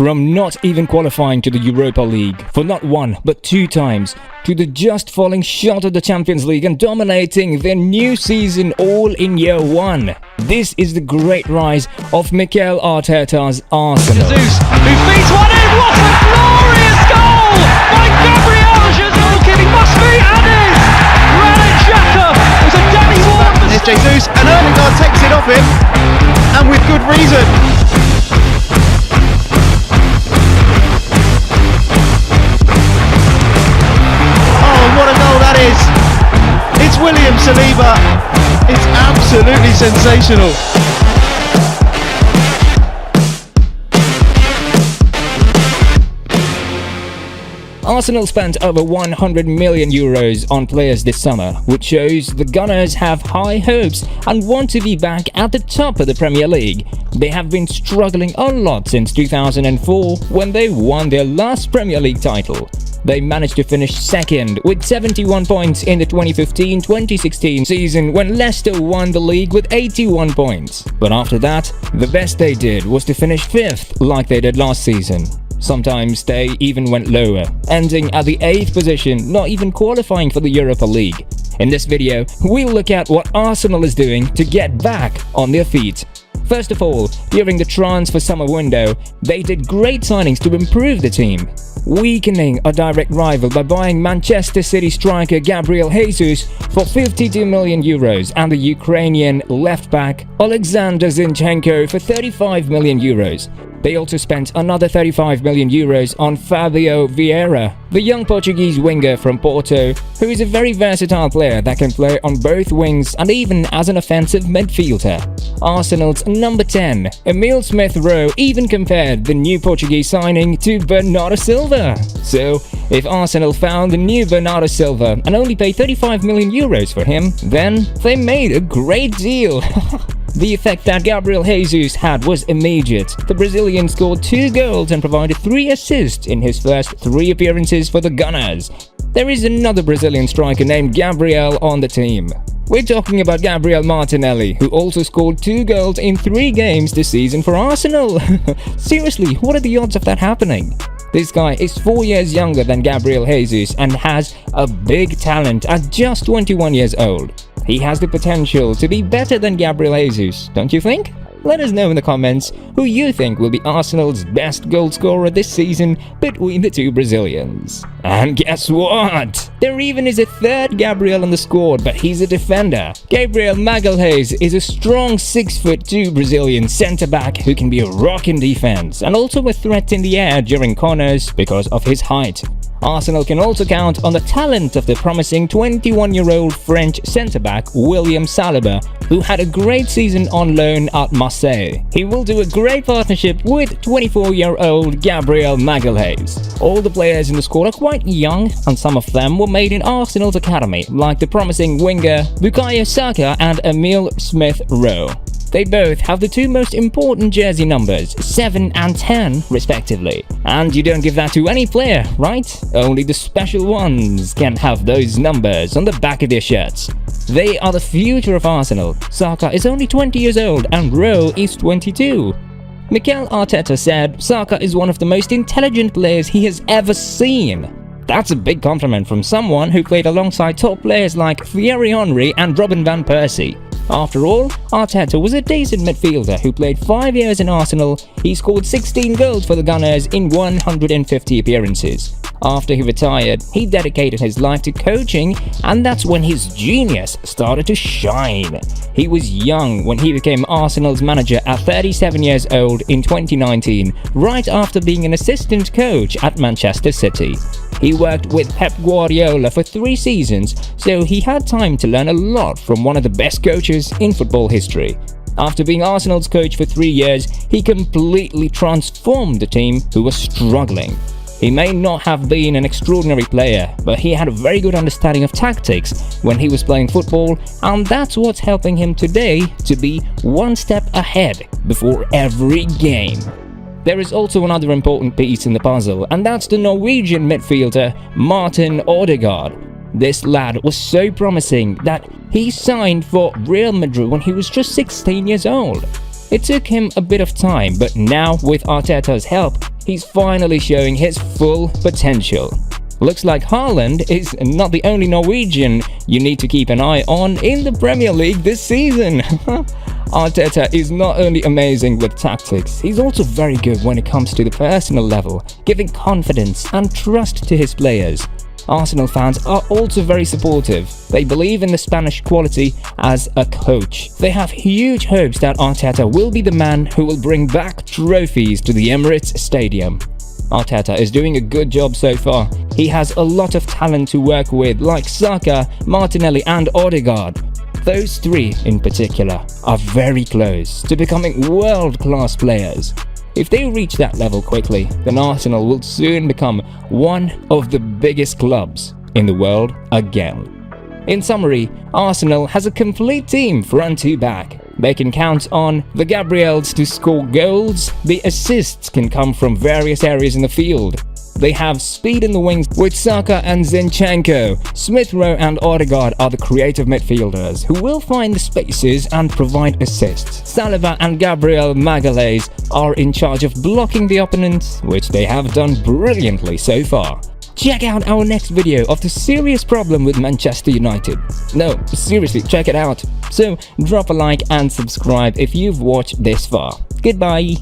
From not even qualifying to the Europa League for not one but two times, to the just falling short of the Champions League and dominating their new season all in year one. This is the great rise of Mikel Arteta's Arsenal. Jesus, who feeds one in, what a glorious goal by Gabriel! Goalkeeping must be and is! Granit Xhaka was a Danny Ward. There's Jesus, and Erling takes it off him, and with good reason. What a goal that is! It's William Saliba. It's absolutely sensational. Arsenal spent over 100 million euros on players this summer, which shows the Gunners have high hopes and want to be back at the top of the Premier League. They have been struggling a lot since 2004 when they won their last Premier League title. They managed to finish second with 71 points in the 2015-2016 season when Leicester won the league with 81 points. But after that, the best they did was to finish fifth like they did last season. Sometimes they even went lower, ending at the 8th position, not even qualifying for the Europa League. In this video, we'll look at what Arsenal is doing to get back on their feet. First of all, during the transfer summer window, they did great signings to improve the team. Weakening a direct rival by buying Manchester City striker Gabriel Jesus for 52 million euros and the Ukrainian left-back Alexander Zinchenko for 35 million euros. They also spent another 35 million euros on Fabio Vieira, the young Portuguese winger from Porto, who is a very versatile player that can play on both wings and even as an offensive midfielder. Arsenal's number 10, Emile Smith-Rowe, even compared the new Portuguese signing to Bernardo Silva. So, if Arsenal found the new Bernardo Silva and only paid 35 million euros for him, then they made a great deal. The effect that Gabriel Jesus had was immediate. The Brazilian scored 2 goals and provided 3 assists in his first 3 appearances for the Gunners. There is another Brazilian striker named Gabriel on the team. We're talking about Gabriel Martinelli, who also scored 2 goals in 3 games this season for Arsenal. Seriously, what are the odds of that happening? This guy is 4 years younger than Gabriel Jesus and has a big talent at just 21 years old. He has the potential to be better than Gabriel Jesus, don't you think? Let us know in the comments who you think will be Arsenal's best goal scorer this season between the two Brazilians. And guess what? There even is a third Gabriel in the squad, but he's a defender. Gabriel Magalhaes is a strong 6'2" Brazilian centre-back who can be a rock in defense and also a threat in the air during corners because of his height. Arsenal can also count on the talent of the promising 21-year-old French centre-back William Saliba, who had a great season on loan at Marseille. He will do a great partnership with 24-year-old Gabriel Magalhaes. All the players in the squad are quite young, and some of them were made in Arsenal's academy, like the promising winger Bukayo Saka and Emile Smith-Rowe. They both have the 2 most important jersey numbers, 7 and 10 respectively. And you don't give that to any player, right? Only the special ones can have those numbers on the back of their shirts. They are the future of Arsenal. Saka is only 20 years old and Rowe is 22. Mikel Arteta said Saka is one of the most intelligent players he has ever seen. That's a big compliment from someone who played alongside top players like Thierry Henry and Robin van Persie. After all, Arteta was a decent midfielder who played 5 years in Arsenal. He scored 16 goals for the Gunners in 150 appearances. After he retired, he dedicated his life to coaching, and that's when his genius started to shine. He was young when he became Arsenal's manager at 37 years old in 2019, right after being an assistant coach at Manchester City. He worked with Pep Guardiola for 3 seasons, so he had time to learn a lot from one of the best coaches in football history. After being Arsenal's coach for 3 years, he completely transformed the team who was struggling. He may not have been an extraordinary player, but he had a very good understanding of tactics when he was playing football, and that's what's helping him today to be one step ahead before every game. There is also another important piece in the puzzle, and that's the Norwegian midfielder Martin Odegaard. This lad was so promising that he signed for Real Madrid when he was just 16 years old. It took him a bit of time, but now with Arteta's help, He's finally showing his full potential. Looks like Haaland is not the only Norwegian you need to keep an eye on in the Premier League this season. Arteta is not only amazing with tactics, he's also very good when it comes to the personal level, giving confidence and trust to his players. Arsenal fans are also very supportive. They believe in the Spanish quality as a coach. They have huge hopes that Arteta will be the man who will bring back trophies to the Emirates Stadium. Arteta is doing a good job so far. He has a lot of talent to work with, like Saka, Martinelli and Odegaard. Those three in particular are very close to becoming world-class players. If they reach that level quickly, then Arsenal will soon become one of the biggest clubs in the world again. In summary, Arsenal has a complete team front to back. They can count on the Gabriels to score goals. The assists can come from various areas in the field. They have speed in the wings with Saka and Zinchenko. Smith Rowe and Odegaard are the creative midfielders who will find the spaces and provide assists. Saliba and Gabriel Magalhaes are in charge of blocking the opponents, which they have done brilliantly so far. Check out our next video of the serious problem with Manchester United. No, seriously, check it out. So drop a like and subscribe if you've watched this far. Goodbye.